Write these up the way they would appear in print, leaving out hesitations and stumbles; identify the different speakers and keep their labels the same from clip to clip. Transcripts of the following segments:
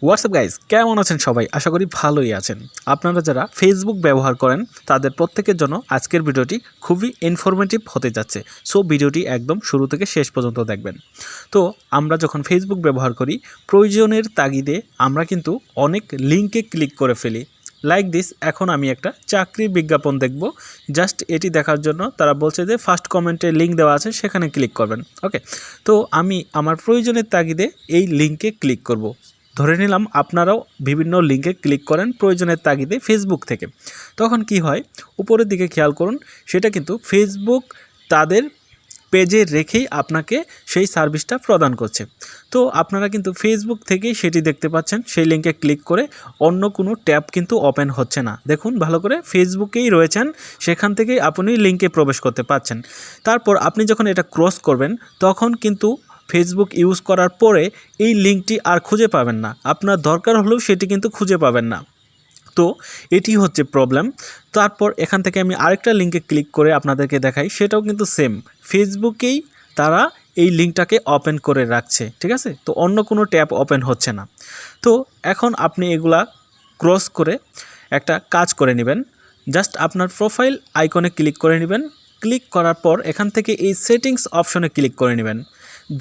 Speaker 1: WhatsApp guys, কেমন আছেন সবাই? আশা করি ভালোই আছেন। আপনারা যারা ফেসবুক ব্যবহার করেন তাদের প্রত্যেকের জন্য আজকের ভিডিওটি খুবই ইনফরমেটিভ হতে যাচ্ছে। সো ভিডিওটি একদম শুরু থেকে শেষ পর্যন্ত দেখবেন। তো আমরা যখন ফেসবুক ব্যবহার করি, প্রয়োজনের তাগিদে আমরা কিন্তু অনেক লিঙ্কে ক্লিক করে ফেলি। লাইক দিস, এখন আমি একটা চাকরির বিজ্ঞাপন দেখব। জাস্ট এটি দেখার জন্য তারা বলছে যে ফার্স্ট কমেন্টে লিঙ্ক দেওয়া আছে, সেখানে ক্লিক করবেন। ওকে, তো আমি আমার প্রয়োজনের তাগিদে এই লিঙ্কে ক্লিক করব। ধরে নিলাম আপনারাও বিভিন্ন লিঙ্কে ক্লিক করেন প্রয়োজনের তাগিদে ফেসবুক থেকে। তখন কি হয়, উপরের দিকে খেয়াল করুন, সেটা কিন্তু ফেসবুক তাদের পেজে রেখেই আপনাকে সেই সার্ভিসটা প্রদান করছে। তো আপনারা কিন্তু ফেসবুক থেকেই সেটি দেখতে পাচ্ছেন। সেই লিঙ্কে ক্লিক করে অন্য কোনো ট্যাব কিন্তু ওপেন হচ্ছে না। দেখুন ভালো করে, ফেসবুকেই রয়েছেন, সেখান থেকেই আপনি লিঙ্কে প্রবেশ করতে পারছেন। তারপর আপনি যখন এটা ক্রস করবেন, তখন কিন্তু ফেসবুক ইউজ করার পরে এই লিঙ্কটি আর খুঁজে পাবেন না। আপনার দরকার হলেও সেটি কিন্তু খুঁজে পাবেন না। তো এটি হচ্ছে প্রবলেম। তারপর এখান থেকে আমি আরেকটা লিঙ্কে ক্লিক করে আপনাদেরকে দেখাই, সেটাও কিন্তু সেম, ফেসবুকেই তারা এই লিঙ্কটাকে ওপেন করে রাখছে। ঠিক আছে, তো অন্য কোনো ট্যাব ওপেন হচ্ছে না। তো এখন আপনি এগুলা ক্রস করে একটা কাজ করে নেবেন। জাস্ট আপনার প্রোফাইল আইকনে ক্লিক করে নেবেন। ক্লিক করার পর এখান থেকে এই সেটিংস অপশনে ক্লিক করে নেবেন।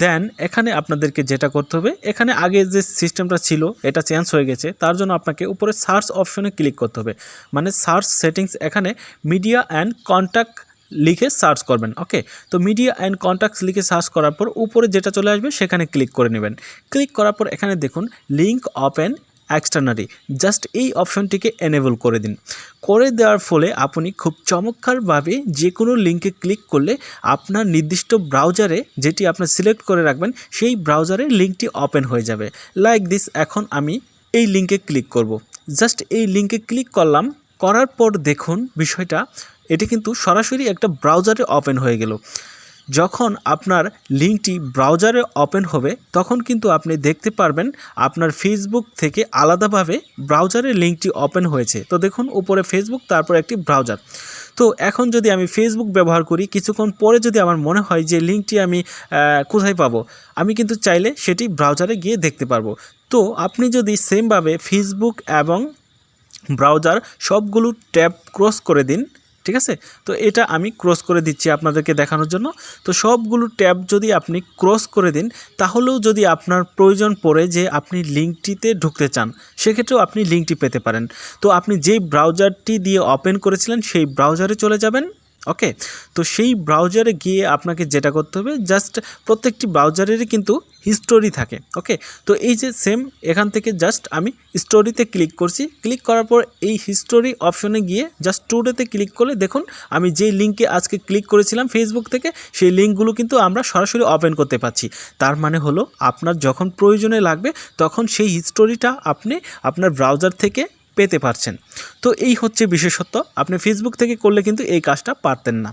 Speaker 1: দেন এখানে আপনাদেরকে যেটা করতে হবে, এখানে আগে যে সিস্টেমটা ছিল এটা চেঞ্জ হয়ে গেছে, তার জন্য আপনাকে উপরে সার্চ অপশনে ক্লিক করতে হবে। মানে সার্চ সেটিংস, এখানে মিডিয়া অ্যান্ড কন্ট্যাক্ট লিখে সার্চ করবেন। ওকে, তো মিডিয়া অ্যান্ড কন্ট্যাক্টস লিখে সার্চ করার পর উপরে যেটা চলে আসবে সেখানে ক্লিক করে নেবেন। ক্লিক করার পর এখানে দেখুন লিঙ্ক ওপেন এক্সটার্নালি, জাস্ট এই অপশনটিকে এনেবল করে দিন। করে দেওয়ার ফলে আপনি খুব চমৎকারভাবে যে কোনো লিঙ্কে ক্লিক করলে আপনার নির্দিষ্ট ব্রাউজারে, যেটি আপনি সিলেক্ট করে রাখবেন, সেই ব্রাউজারে লিঙ্কটি ওপেন হয়ে যাবে। লাইক দিস, এখন আমি এই লিঙ্কে ক্লিক করব। জাস্ট এই লিঙ্কে ক্লিক করলাম, করার পর দেখুন বিষয়টা, এটি কিন্তু সরাসরি একটা ব্রাউজারে ওপেন হয়ে গেল। যখন আপনার লিঙ্কটি ব্রাউজারে ওপেন হবে, তখন কিন্তু আপনি দেখতে পারবেন আপনার ফেসবুক থেকে আলাদাভাবে ব্রাউজারের লিঙ্কটি ওপেন হয়েছে। তো দেখুন উপরে ফেসবুক, তারপর একটি ব্রাউজার। তো এখন যদি আমি ফেসবুক ব্যবহার করি, কিছুক্ষণ পরে যদি আমার মনে হয় যে লিঙ্কটি আমি কোথায় পাবো, আমি কিন্তু চাইলে সেটি ব্রাউজারে গিয়ে দেখতে পারবো। তো আপনি যদি সেমভাবে ফেসবুক এবং ব্রাউজার সবগুলো ট্যাব ক্রস করে দিন, ঠিক আছে, তো এটা আমি ক্রস করে দিচ্ছি আপনাদেরকে দেখানোর জন্য। তো সবগুলো ট্যাব যদি আপনি ক্রস করে দিন, তাহলেও যদি আপনার প্রয়োজন পড়ে যে আপনি লিঙ্কটিতে ঢুকতে চান, সেক্ষেত্রেও আপনি লিঙ্কটি পেতে পারেন। তো আপনি যেই ব্রাউজারটি দিয়ে ওপেন করেছিলেন সেই ব্রাউজারে চলে যাবেন। ওকে, তো সেই ব্রাউজারে গিয়ে আপনাকে যেটা করতে হবে, জাস্ট প্রত্যেকটি ব্রাউজারেরই কিন্তু হিস্টোরি থাকে। ওকে, তো এই যে সেম এখান থেকে জাস্ট আমি স্টোরিতে ক্লিক করছি। ক্লিক করার পর এই হিস্টোরি অপশনে গিয়ে জাস্ট টুডেতে ক্লিক করলে দেখুন আমি যেই লিঙ্কে আজকে ক্লিক করেছিলাম ফেসবুক থেকে, সেই লিঙ্কগুলো কিন্তু আমরা সরাসরি ওপেন করতে পারছি। তার মানে হলো আপনার যখন প্রয়োজনে লাগবে তখন সেই হিস্টোরিটা আপনি আপনার ব্রাউজার থেকে পেতে পারছেন। তো এই হচ্ছে বিশেষত্ব। আপনি ফেসবুক থেকে করলে কিন্তু এই কাজটা পারতেন না।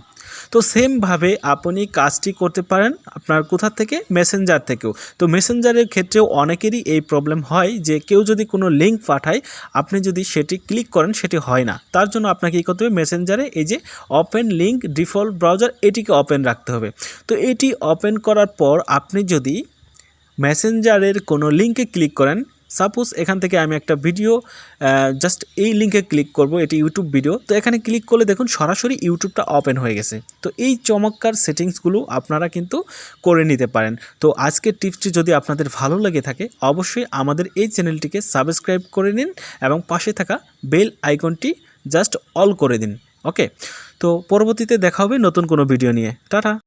Speaker 1: তো সেমভাবে আপনি কাজটি করতে পারেন আপনার কোথা থেকে, মেসেঞ্জার থেকেও। তো মেসেঞ্জারের ক্ষেত্রেও অনেকেরই এই প্রবলেম হয় যে কেউ যদি কোনো লিঙ্ক পাঠায়, আপনি যদি সেটি ক্লিক করেন সেটি হয় না। তার জন্য আপনাকে কী করতে হবে, মেসেঞ্জারে এই যে ওপেন লিঙ্ক ডিফল্ট ব্রাউজার, এটিকে ওপেন রাখতে হবে। তো এটি ওপেন করার পর আপনি যদি মেসেঞ্জারের কোনো লিঙ্কে ক্লিক করেন, সাপোজ এখান থেকে আমি একটা ভিডিও জাস্ট এই লিঙ্কে ক্লিক করব, এটি ইউটিউব ভিডিও। তো এখানে ক্লিক করলে দেখুন সরাসরি ইউটিউবটা ওপেন হয়ে গেছে। তো এই চমৎকার সেটিংসগুলো আপনারা কিন্তু করে নিতে পারেন। তো আজকের টিপসটি যদি আপনাদের ভালো লেগে থাকে, অবশ্যই আমাদের এই চ্যানেলটিকে সাবস্ক্রাইব করে নিন এবং পাশে থাকা বেল আইকনটি জাস্ট অল করে দিন। ওকে, তো পরবর্তীতে দেখা হবে নতুন কোনো ভিডিও নিয়ে। টাটা।